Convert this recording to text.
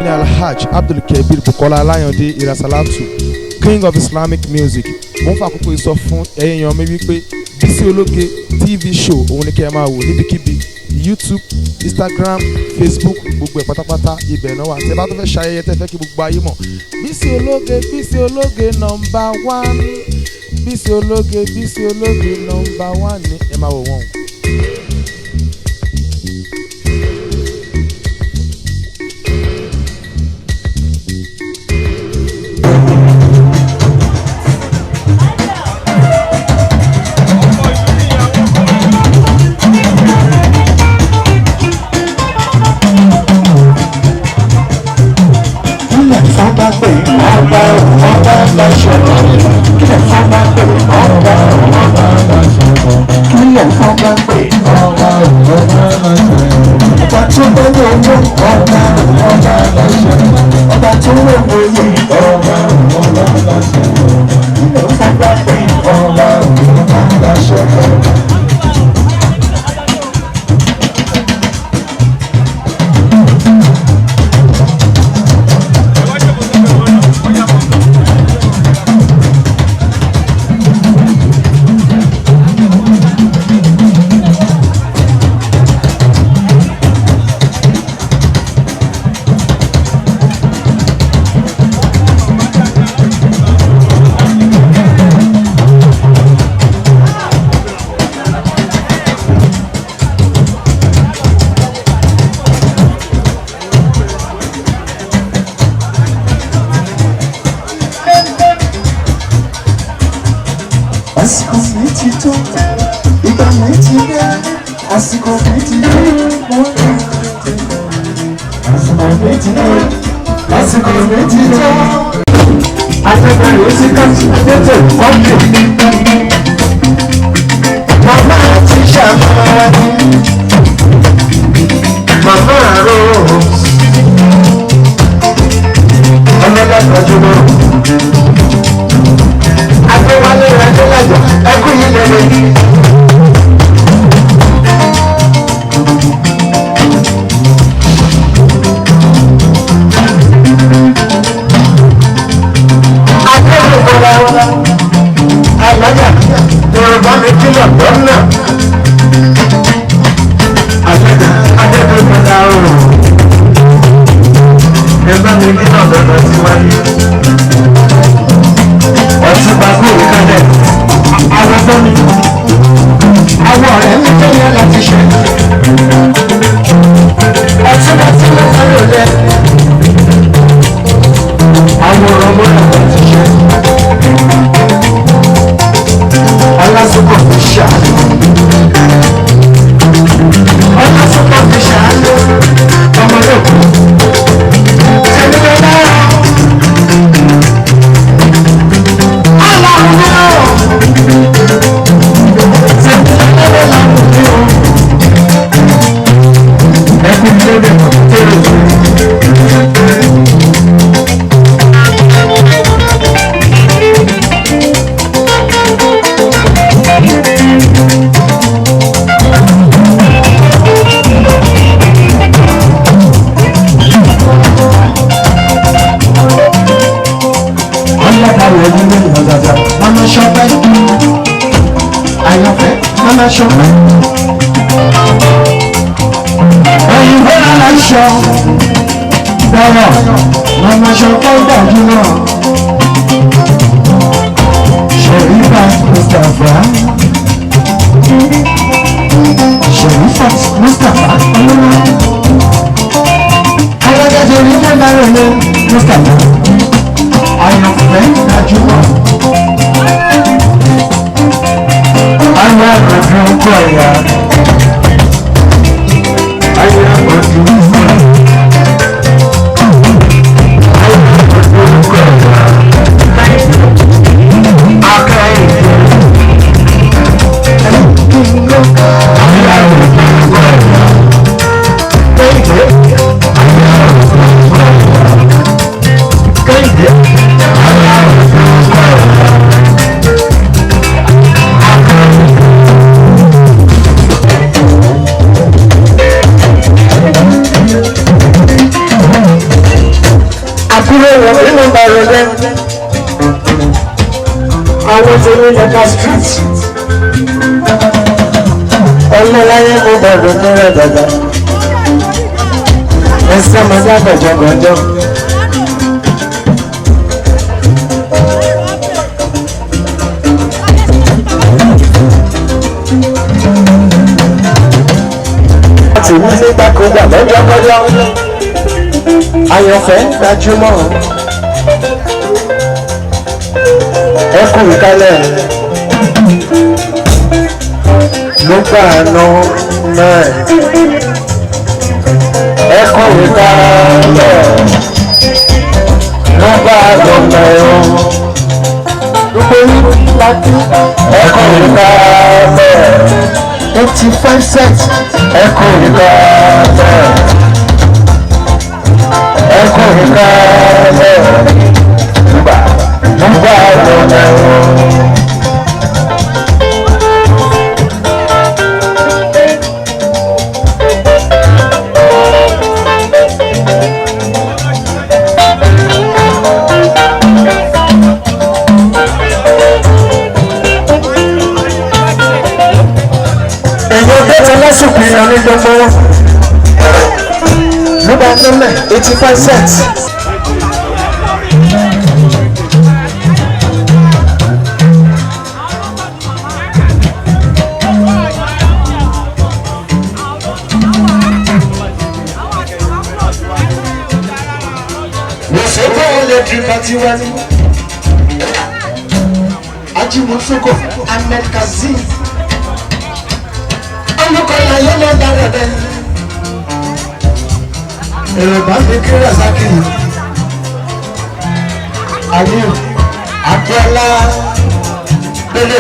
Alhaja Adedunmola Akinsanya, King of Islamic music. Mo fa àkókò ìsọ fún ẹ̀yin èèyàn mi wípé Bisi Ologe TV Show òun ni kẹ́ ẹ máa wò níbikíbi YouTube, Instagram, Facebook, gbogbo ẹ̀ pátápátá ibẹ̀ náà wà. Tẹ́ bá tó fẹ́ ṣayẹyẹ tẹ́ fẹ́ kí gbogbo ayé mọ̀. Bisi Ologe number 1. Bisi Ologe number 1 ni ẹ máa wò wọ́n. Alhaja Risikat Mama Tisha Mama Rose Ọlọ́dà Kọjúmọ́ Adéwálé Adélájà ẹkú yìí lẹ́lẹ́. Alhaja Yoruba mi kílọ̀ lọ́nà Alhaja Adedunmola ẹgbẹ́ mi kílọ̀ lọ́nà tí wáyé ọtún bá kú ìkálẹ̀ àwọn tó ní àwọn ọ̀rẹ́ mi tó yẹ láti ṣe ọtún bá tí wọ́n fẹ́ lò lẹ́ àwọn ọ̀rọ̀ mọ́ra láti ṣe. Superficial. Ọ̀nà superficial. Ọmọlúkú. Ẹni ló dára. Aláwọ̀ náà. Sẹ́ni lọ́wọ́ làwọn òbí o. Ẹkún tó lè mọ̀ tó lè jù. Mama Shope, Ayofe, Mama Shope. Oyinbo aláṣọ, bọ̀rọ̀, Mama Shope gbajúmọ̀. Sherifa Mustapha, Sherifa Mustapha, Alhaja Risikat Mustapha, Ayofe gbajúmọ̀. Ayé àgbàdo kọ̀ ya. Ayé àgbàdo kọ̀ ya. Ayé àgbàdo kọ̀ ya. Aka ìdè. Ayé àgbàdo kọ̀ ya. rẹ̀ nínú bàrẹ̀ rẹ̀. Àwọn tèmi lẹ́ka street. Ọlọ́láyé mo bọ̀dọ̀ tó rẹ̀ dàda. Ẹsẹ̀ mo jábọ̀ jọ̀gọ̀jọ̀. Tèmi ní gbàkúgbà lọ́jọ́kọ́jọ́. Àyànfẹ́ gbajúmọ̀. Ẹ kú ìkálẹ̀. Ló gbà ná náà. Ẹ kú ìkálẹ̀. Ló gbà lọ mẹ́rin. Gbogbo yìí láti. Ẹ kú ìkálẹ̀. 85 cents. Ẹ kú ìkálẹ̀. Ẹ kú ìkálẹ̀. Gbà lọ mẹ́rin. Ìyàn ní gbogbo wọn ló bá nílẹ̀ 85 cents. Lọ́sọ̀tọ̀ lè di kàtiwá ní Ajímọ̀sókò Ahmed Kazeem. Olùkọ́ni ayé ló dára dẹ́. Èrò bá mi kí Rasaki. Aliyu Abiola Bele.